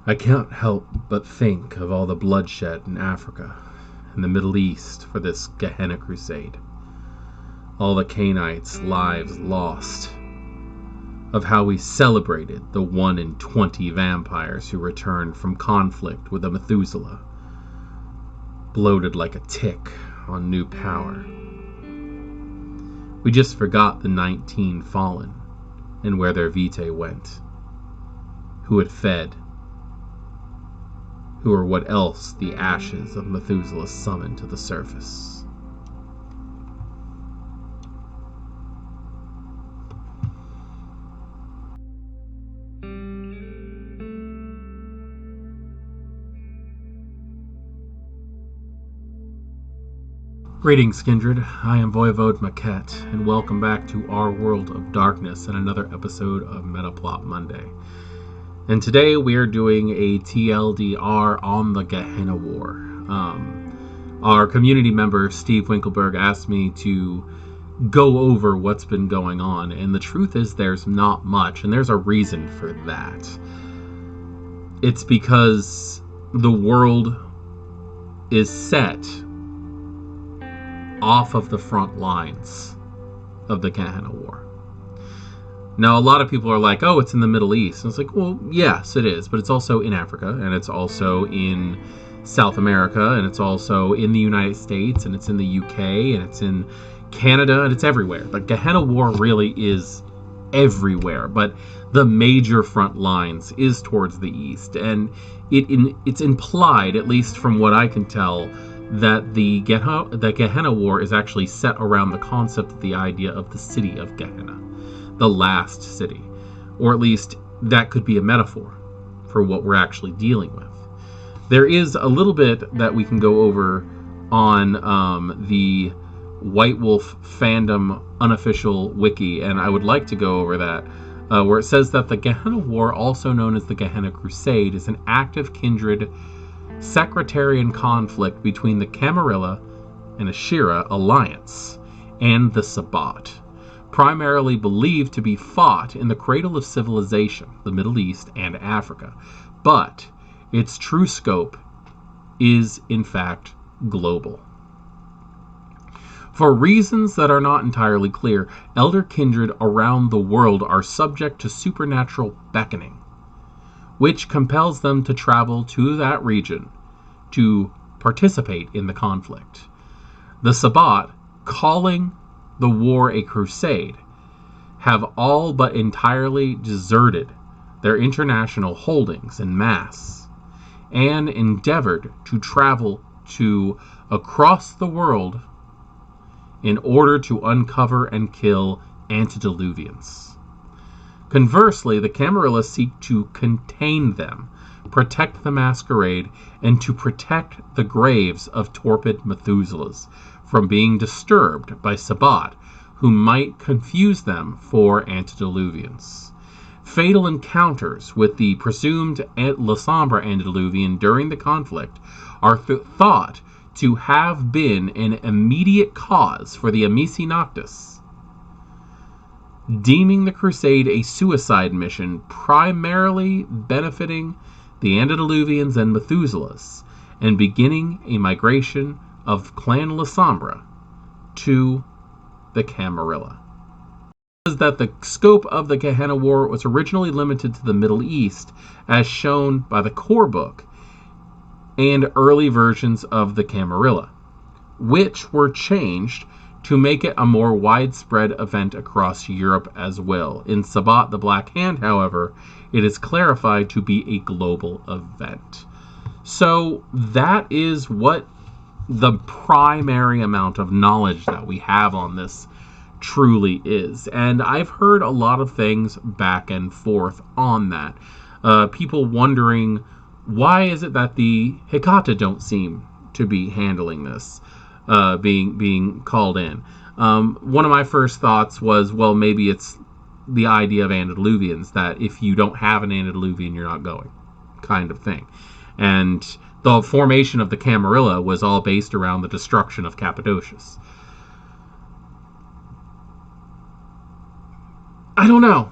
I can't help but think of all the bloodshed in Africa and the Middle East for this Gehenna crusade. All the Canaanites' lives lost. Of how we celebrated the 1 in 20 vampires who returned from conflict with a Methuselah, bloated like a tick on new power. We just forgot the 19 fallen and where their vitae went, who had fed, who or what else the ashes of Methuselah summoned to the surface. Greetings, Kindred. I am Voivode Maquette, and welcome back to our World of Darkness and another episode of Metaplot Monday. And today we are doing a TLDR on the Gehenna War. Our community member, Steve Winkelberg, asked me to go over what's been going on, and the truth is there's not much, and there's a reason for that. It's because the world is set off of the front lines of the Gehenna War. Now, a lot of people are like, oh, it's in the Middle East. And it's like, well, yes, it is, but it's also in Africa, and it's also in South America, and it's also in the United States, and it's in the UK, and it's in Canada, and it's everywhere. The Gehenna War really is everywhere, but the major front lines is towards the east, and it's implied, at least from what I can tell, that the Gehenna War is actually set around the concept of the idea of the city of Gehenna, the last city. Or at least that could be a metaphor for what we're actually dealing with. There is a little bit that we can go over on the White Wolf fandom unofficial wiki, and I would like to go over that, where it says that the Gehenna War, also known as the Gehenna Crusade, is an active Kindred sectarian conflict between the Camarilla and Ashira alliance and the Sabbat, primarily believed to be fought in the cradle of civilization, the Middle East and Africa, but its true scope is in fact global. For reasons that are not entirely clear, elder kindred around the world are subject to supernatural beckoning, which compels them to travel to that region to participate in the conflict. The Sabbat, calling the war a crusade, have all but entirely deserted their international holdings en masse and endeavored to travel to across the world in order to uncover and kill antediluvians. Conversely, the Camarilla seek to contain them, protect the Masquerade, and to protect the graves of torpid Methuselahs from being disturbed by Sabbat, who might confuse them for antediluvians. Fatal encounters with the presumed La Sombra antediluvian during the conflict are thought to have been an immediate cause for the Amici Noctis, deeming the crusade a suicide mission primarily benefiting the antediluvians and Methuselahs, and beginning a migration of Clan La Sombra to the Camarilla. It says that the scope of the Gehenna War was originally limited to the Middle East, as shown by the core book and early versions of the Camarilla, which were changed to make it a more widespread event across Europe as well. In Sabbat the Black Hand, however, it is clarified to be a global event. So that is what the primary amount of knowledge that we have on this truly is. And I've heard a lot of things back and forth on that. People wondering, why is it that the Hecata don't seem to be handling this? Being called in. One of my first thoughts was, well, maybe it's the idea of antediluvians, that if you don't have an antediluvian, you're not going, kind of thing. And the formation of the Camarilla was all based around the destruction of Cappadocius. I don't know.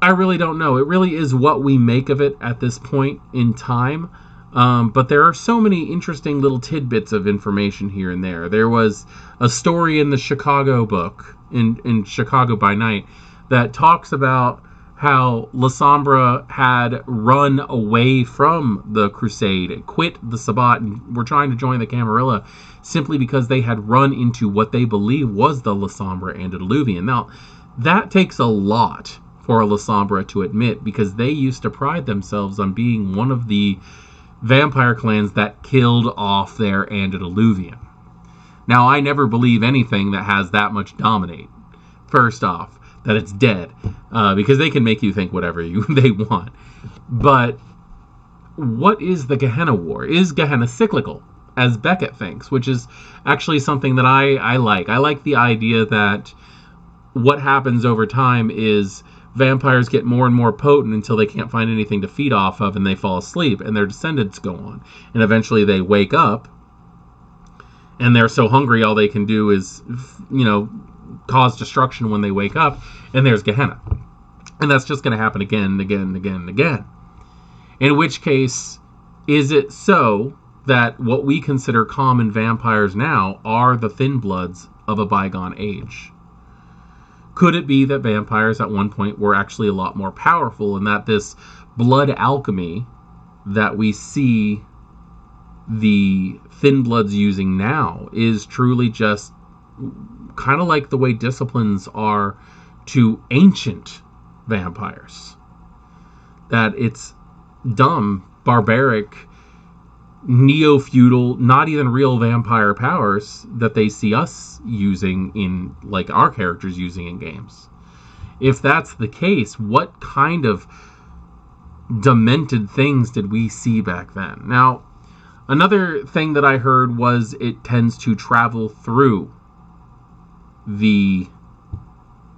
I really don't know. It really is what we make of it at this point in time. But there are so many interesting little tidbits of information here and there. There was a story in the Chicago book, in Chicago by Night, that talks about how La Sombra had run away from the crusade, quit the Sabbat, and were trying to join the Camarilla simply because they had run into what they believe was the La Sombra Antediluvian. Now, that takes a lot for La Sombra to admit, because they used to pride themselves on being one of the vampire clans that killed off their Antediluvian. Now, I never believe anything that has that much dominate. First off, that it's dead, because they can make you think whatever they want. But what is the Gehenna War? Is Gehenna cyclical, as Beckett thinks, which is actually something that I like. I like the idea that what happens over time is vampires get more and more potent until they can't find anything to feed off of, and they fall asleep, and their descendants go on. And eventually they wake up, and they're so hungry all they can do is, cause destruction when they wake up, and there's Gehenna. And that's just going to happen again and again and again and again. In which case, is it so that what we consider common vampires now are the thin bloods of a bygone age? Could it be that vampires at one point were actually a lot more powerful, and that this blood alchemy that we see the thin bloods using now is truly just kind of like the way disciplines are to ancient vampires? That it's dumb, barbaric, neo-feudal, not even real vampire powers that they see us using in, like our characters using in games. If that's the case, what kind of demented things did we see back then? Now, another thing that I heard was it tends to travel through the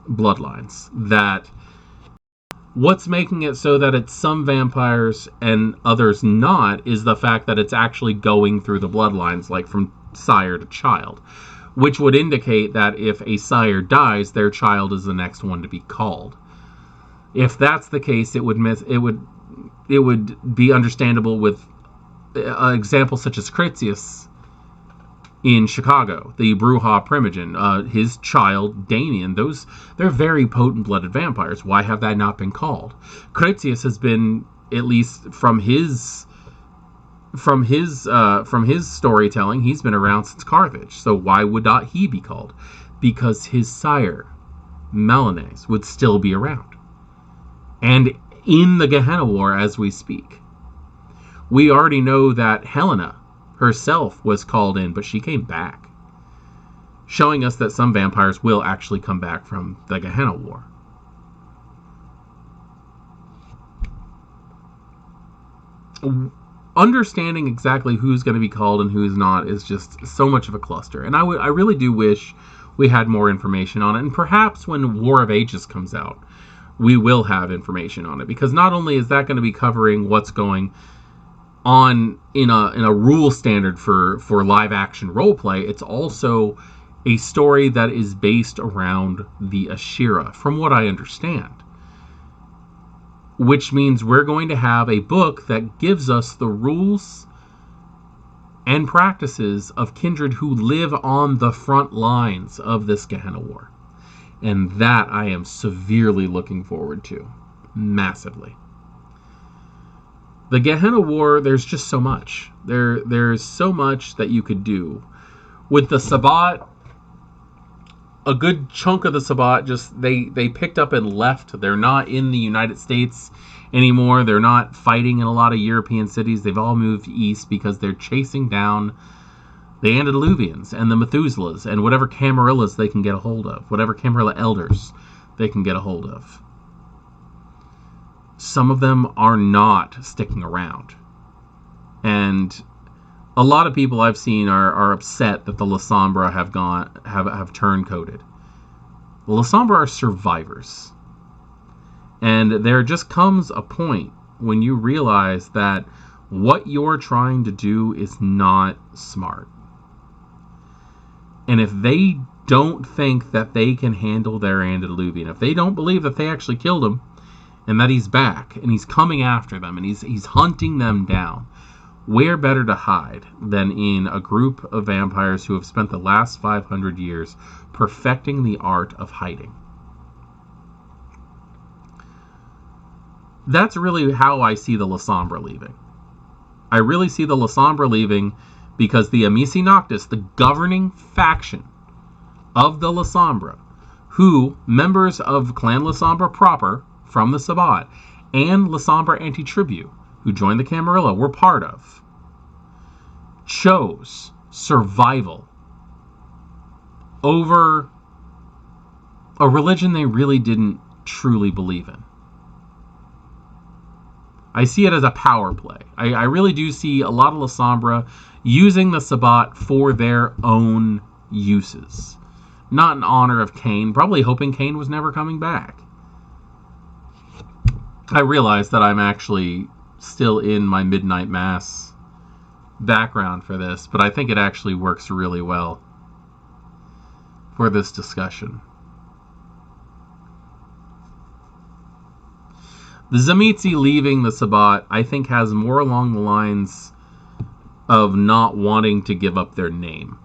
bloodlines. That what's making it so that it's some vampires and others not is the fact that it's actually going through the bloodlines, like from sire to child, which would indicate that if a sire dies, their child is the next one to be called. If that's the case, it would be understandable with an example such as Critias in Chicago, the Bruja Primogen, his child Damien. They're very potent-blooded vampires. Why have that not been called? Critias has been, at least from his storytelling, he's been around since Carthage. So why would not he be called? Because his sire Melanies would still be around, and in the Gehenna War as we speak. We already know that Helena herself was called in, but she came back, showing us that some vampires will actually come back from the Gehenna War. Understanding exactly who's going to be called and who's not is just so much of a cluster, and I really do wish we had more information on it, and perhaps when War of Ages comes out, we will have information on it, because not only is that going to be covering what's going on in a rule standard for live action roleplay, it's also a story that is based around the Ashira, from what I understand. Which means we're going to have a book that gives us the rules and practices of kindred who live on the front lines of this Gehenna War. And that I am severely looking forward to. Massively. The Gehenna War, there's just so much. There's so much that you could do. With the Sabbat, a good chunk of the Sabbat just they picked up and left. They're not in the United States anymore. They're not fighting in a lot of European cities. They've all moved east because they're chasing down the Antediluvians and the Methuselahs and whatever Camarillas they can get a hold of, whatever Camarilla elders they can get a hold of. Some of them are not sticking around. And a lot of people I've seen are upset that the La Sombra have turncoated. The La Sombra are survivors. And there just comes a point when you realize that what you're trying to do is not smart. And if they don't think that they can handle their Antediluvian, if they don't believe that they actually killed him, and that he's back, and he's coming after them, and he's hunting them down, where better to hide than in a group of vampires who have spent the last 500 years perfecting the art of hiding? That's really how I see the Lasombra leaving. I really see the Lasombra leaving because the Amici Noctis, the governing faction of the Lasombra, who members of Clan Lasombra proper from the Sabbat and Lasombra Anti-Tribu, who joined the Camarilla, were part of, chose survival over a religion they really didn't truly believe in. I see it as a power play. I really do see a lot of Lasombra using the Sabbat for their own uses. Not in honor of Cain, probably hoping Cain was never coming back. I realize that I'm actually still in my Midnight Mass background for this, but I think it actually works really well for this discussion. The Tzimisce leaving the Sabbat, I think, has more along the lines of not wanting to give up their name.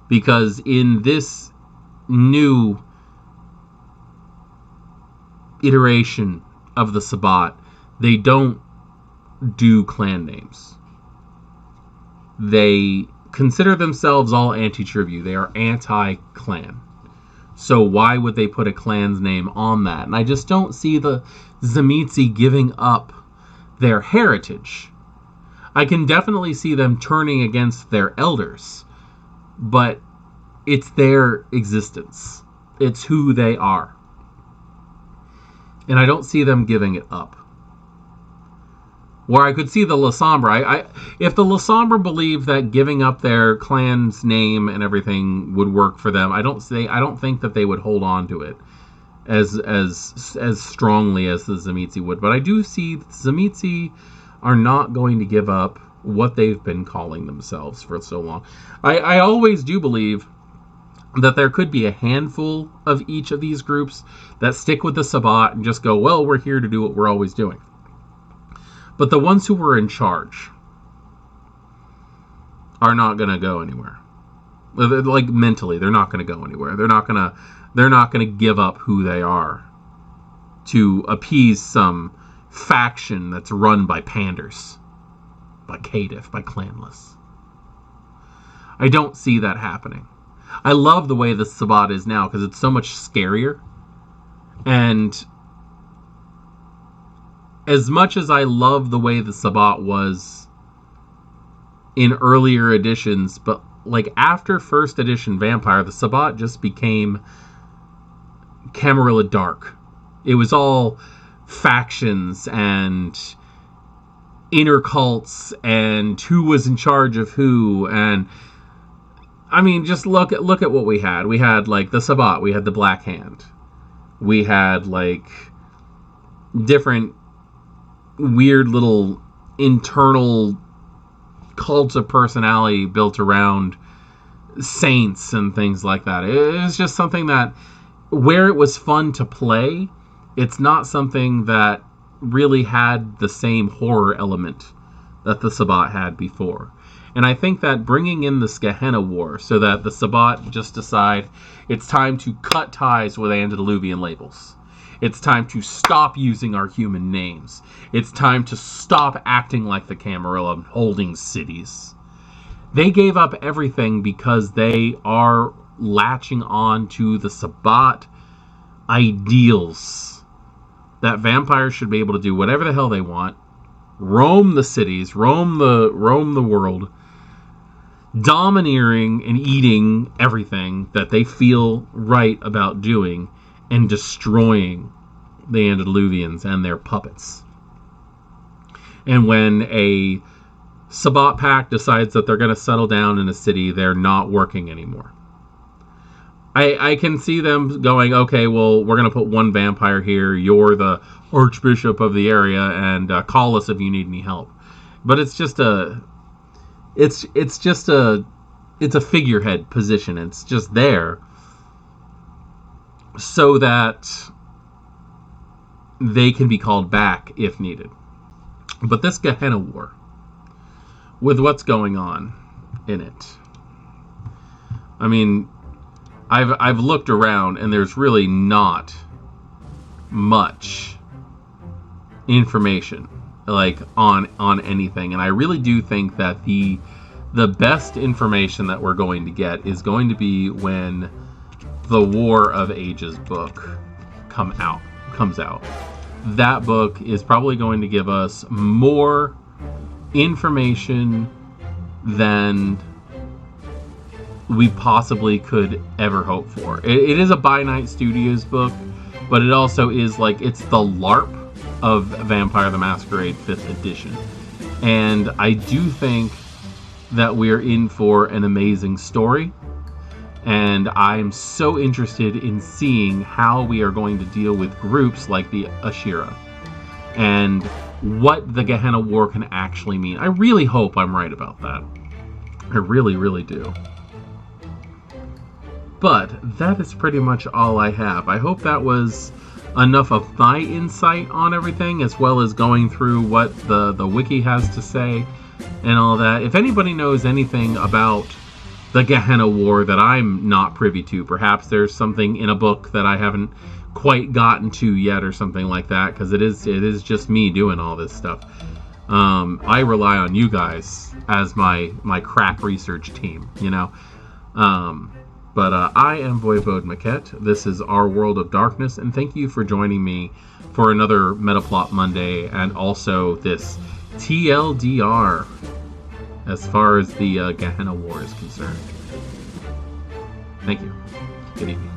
Because in this new iteration of the Sabbat, they don't do clan names. They consider themselves all anti-tribu. They are anti-clan. So why would they put a clan's name on that? And I just don't see the Tzimisce giving up their heritage. I can definitely see them turning against their elders, but it's their existence. It's who they are. And I don't see them giving it up. Where I could see the Lasombra, if the Lasombra believed that giving up their clan's name and everything would work for them, I don't think that they would hold on to it as strongly as the Tzimisce would. But I do see the Tzimisce are not going to give up what they've been calling themselves for so long. I always do believe that there could be a handful of each of these groups that stick with the Sabbat and just go, well, we're here to do what we're always doing. But the ones who were in charge are not going to go anywhere. Like mentally, they're not going to go anywhere. They're not going to give up who they are to appease some faction that's run by panders, by caitiff, by clanless. I don't see that happening. I love the way the Sabbat is now because it's so much scarier. And as much as I love the way the Sabbat was in earlier editions, but like after first edition Vampire, the Sabbat just became Camarilla Dark. It was all factions and inner cults and who was in charge of who. And I mean, just look at what we had. We had like the Sabbat. We had the Black Hand. We had like different weird little internal cults of personality built around saints and things like that. It was just something that, where it was fun to play, it's not something that really had the same horror element that the Sabbat had before. And I think that bringing in this Gehenna War so that the Sabbat just decide it's time to cut ties with antediluvian labels. It's time to stop using our human names. It's time to stop acting like the Camarilla, holding cities. They gave up everything because they are latching on to the Sabbat ideals. That vampires should be able to do whatever the hell they want. Roam the cities, roam the world, domineering and eating everything that they feel right about doing, and destroying the antediluvians and their puppets. And when a Sabbat pack decides that they're going to settle down in a city, they're not working anymore. I can see them going, okay, well, we're going to put one vampire here. You're the archbishop of the area, and call us if you need any help. But it's just it's a figurehead position. It's just there so that they can be called back if needed. But this Gehenna War, with what's going on in it, I mean, I've looked around and there's really not much information like on anything, and I really do think that the best information that we're going to get is going to be when the War of Ages book comes out. That book is probably going to give us more information than we possibly could ever hope for. It is a By Night Studios book, but it also is like, it's the LARP of Vampire the Masquerade 5th edition. And I do think that we're in for an amazing story. And I'm so interested in seeing how we are going to deal with groups like the Ashira and what the Gehenna War can actually mean. I really hope I'm right about that. I really, really do. But that is pretty much all I have. I hope that was enough of my insight on everything, as well as going through what the wiki has to say and all that. If anybody knows anything about the Gehenna War that I'm not privy to, perhaps there's something in a book that I haven't quite gotten to yet or something like that, because it is just me doing all this stuff. I rely on you guys as my crack research team, you know. But I am Voivode Maquette. This is Our World of Darkness, and thank you for joining me for another Metaplot Monday, and also this TLDR as far as the Gehenna War is concerned. Thank you. Good evening.